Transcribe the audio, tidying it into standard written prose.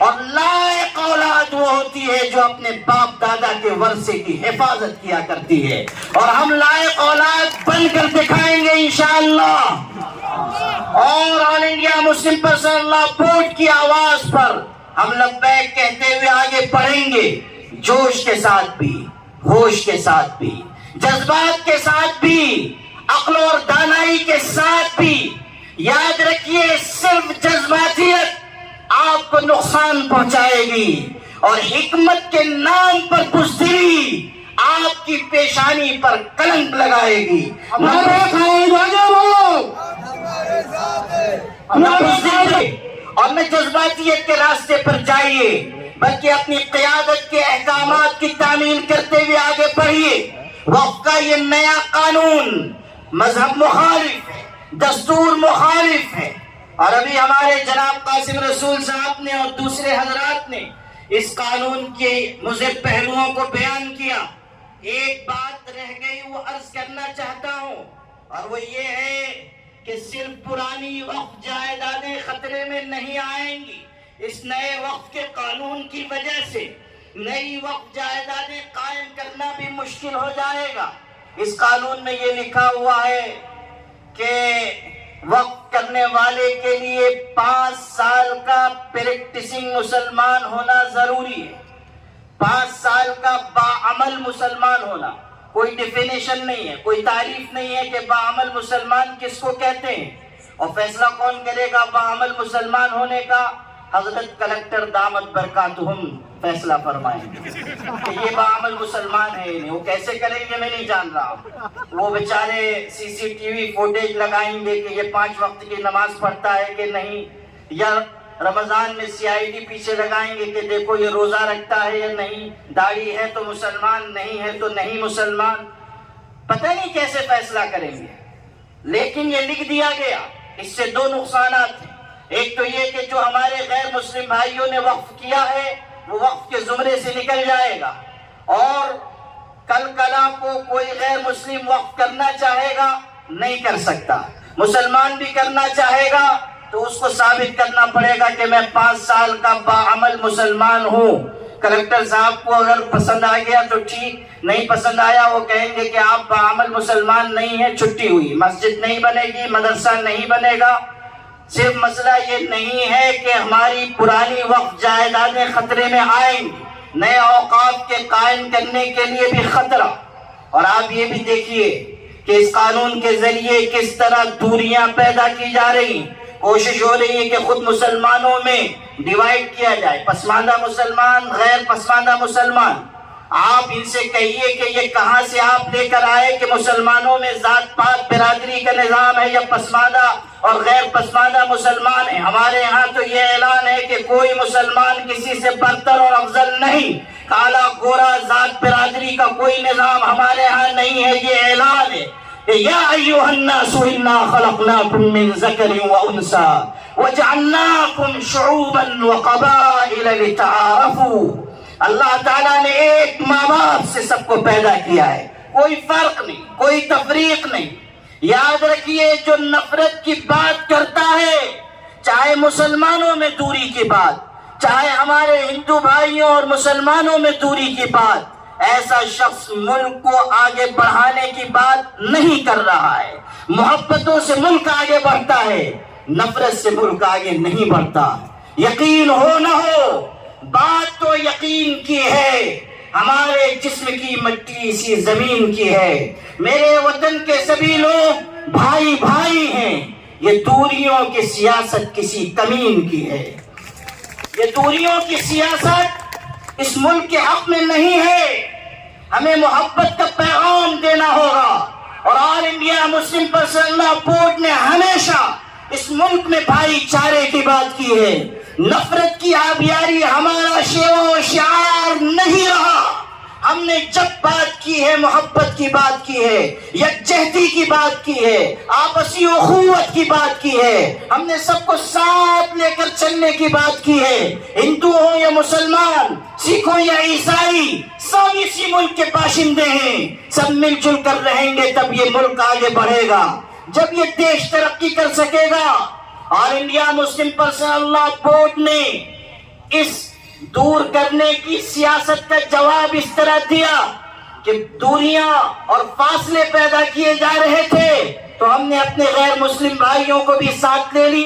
اور لائق اولاد وہ ہوتی ہے جو اپنے باپ دادا کے ورثے کی حفاظت کیا کرتی ہے، اور ہم لائق اولاد بن کر دکھائیں گے انشاءاللہ۔ اور آل انڈیا مسلم پرسنل بورڈ کی آواز پر ہم لبیک کہتے ہوئے آگے بڑھیں گے، جوش کے ساتھ بھی، ہوش کے ساتھ بھی، جذبات کے ساتھ بھی، عقل اور دانائی کے ساتھ بھی۔ یاد رکھیے صرف جذباتیت آپ کو نقصان پہنچائے گی، اور حکمت کے نام پر بزدلی آپ کی پیشانی پر کلنک لگائے گی۔ اور نہ جذباتیت کے راستے پر جائیے، بلکہ اپنی قیادت کے احکامات کی تعمیل کرتے ہوئے آگے بڑھیے۔ وقت کا یہ نیا قانون مذہب مخالف ہے، دستور مخالف ہے، اور ابھی ہمارے جناب قاسم رسول صاحب نے اور دوسرے حضرات نے اس قانون کے مضر پہلوؤں کو بیان کیا۔ ایک بات رہ گئی، وہ عرض کرنا چاہتا ہوں، اور وہ یہ ہے کہ صرف پرانی وقف جائیدادیں خطرے میں نہیں آئیں گی۔ اس نئے وقف کے قانون کی وجہ سے نئی وقف جائیدادیں قائم کرنا بھی مشکل ہو جائے گا۔ اس قانون میں یہ لکھا ہوا ہے کہ وقف کرنے والے کے لیے 5 سال کا پریکٹسنگ مسلمان ہونا ضروری ہے۔ 5 سال کا باعمل مسلمان ہونا، کوئی ڈیفینیشن نہیں ہے، کوئی تعریف نہیں ہے کہ باعمل مسلمان کس کو کہتے ہیں، اور فیصلہ کون کرے گا باعمل مسلمان ہونے کا؟ حضرت کلکٹر دامت برکاتہم فیصلہ فرمائیں کہ یہ باعمل مسلمان ہے، وہ کیسے کریں گے میں نہیں جان رہا۔ وہ بیچارے CCTV فوٹیج لگائیں گے کہ یہ 5 وقت کی نماز پڑھتا ہے کہ نہیں، یا رمضان میں CID پیچھے لگائیں گے کہ دیکھو یہ روزہ رکھتا ہے یا نہیں، داڑھی ہے تو مسلمان، نہیں ہے تو نہیں مسلمان۔ پتہ نہیں کیسے فیصلہ کریں گے، لیکن یہ لکھ دیا گیا۔ اس سے 2 نقصانات ہیں۔ ایک تو یہ کہ جو ہمارے غیر مسلم بھائیوں نے وقف کیا ہے وہ وقف کے زمرے سے نکل جائے گا، اور کل کلا کو کوئی غیر مسلم وقف کرنا چاہے گا نہیں کر سکتا۔ مسلمان بھی کرنا چاہے گا تو اس کو ثابت کرنا پڑے گا کہ میں 5 سال کا باعمل مسلمان ہوں۔ کلکٹر صاحب کو اگر پسند آ گیا تو ٹھیک، نہیں پسند آیا وہ کہیں گے کہ آپ باعمل مسلمان نہیں ہیں، چھٹی ہوئی، مسجد نہیں بنے گی، مدرسہ نہیں بنے گا۔ صرف مسئلہ یہ نہیں ہے کہ ہماری پرانی وقف جائیدادیں خطرے میں آئیں گی، نئے اوقاف کے قائم کرنے کے لیے بھی خطرہ۔ اور آپ یہ بھی دیکھیے کہ اس قانون کے ذریعے کس طرح دوریاں پیدا کی جا رہی، کوشش ہو رہی ہے کہ خود مسلمانوں میں ڈیوائیڈ کیا جائے، پسماندہ مسلمان، غیر پسماندہ مسلمان۔ آپ ان سے کہیے کہ یہ کہاں سے آپ لے کر آئے کہ مسلمانوں میں ذات پات برادری کا نظام ہے، یا پسماندہ اور غیر پسماندہ مسلمان ہیں؟ ہمارے ہاں تو یہ اعلان ہے کہ کوئی مسلمان کسی سے برتر اور افضل نہیں، کالا گورا ذات برادری کا کوئی نظام ہمارے ہاں نہیں ہے، یہ اعلان ہے۔ یا ایھا الناس انا خلقناکم من ذکر وانثی وجعلناکم شعوبا وقبائل لتعارفوا۔ اللہ تعالیٰ نے ایک ماں باپ سے سب کو پیدا کیا ہے، کوئی فرق نہیں، کوئی تفریق نہیں۔ یاد رکھیے جو نفرت کی بات کرتا ہے، چاہے مسلمانوں میں دوری کی بات، چاہے ہمارے ہندو بھائیوں اور مسلمانوں میں دوری کی بات، ایسا شخص ملک کو آگے بڑھانے کی بات نہیں کر رہا ہے۔ محبتوں سے ملک آگے بڑھتا ہے، نفرت سے ملک آگے نہیں بڑھتا۔ یقین ہو نہ ہو، بات تو یقین کی ہے، ہمارے جسم کی مٹی اسی زمین کی ہے، میرے وطن کے سبھی لوگ بھائی بھائی ہیں۔ یہ دوریوں کی سیاست کسی کمین کی ہے، یہ دوریوں کی سیاست اس ملک کے حق میں نہیں ہے۔ ہمیں محبت کا پیغام دینا ہوگا، اور آل انڈیا مسلم پرسنل بورڈ نے ہمیشہ اس ملک میں بھائی چارے کی بات کی ہے۔ نفرت کی آبیاری ہمارا شیوہ و شعار نہیں رہا۔ ہم نے جب بات کی ہے محبت کی بات کی ہے، یکجہتی کی بات کی ہے، آپسی اخوت کی بات کی ہے، ہم نے سب کو ساتھ لے کر چلنے کی بات کی ہے۔ ہندو ہوں یا مسلمان، سکھ ہوں یا عیسائی، سب اسی ملک کے باشندے ہیں، سب مل جل کر رہیں گے تب یہ ملک آگے بڑھے گا، جب یہ دیش ترقی کر سکے گا۔ All India Muslim Personal Law Board نے اس دور کرنے کی سیاست کا جواب اس طرح دیا کہ دوریاں اور فاصلے پیدا کیے جا رہے تھے، تو ہم نے اپنے غیر مسلم بھائیوں کو بھی ساتھ لے لیا۔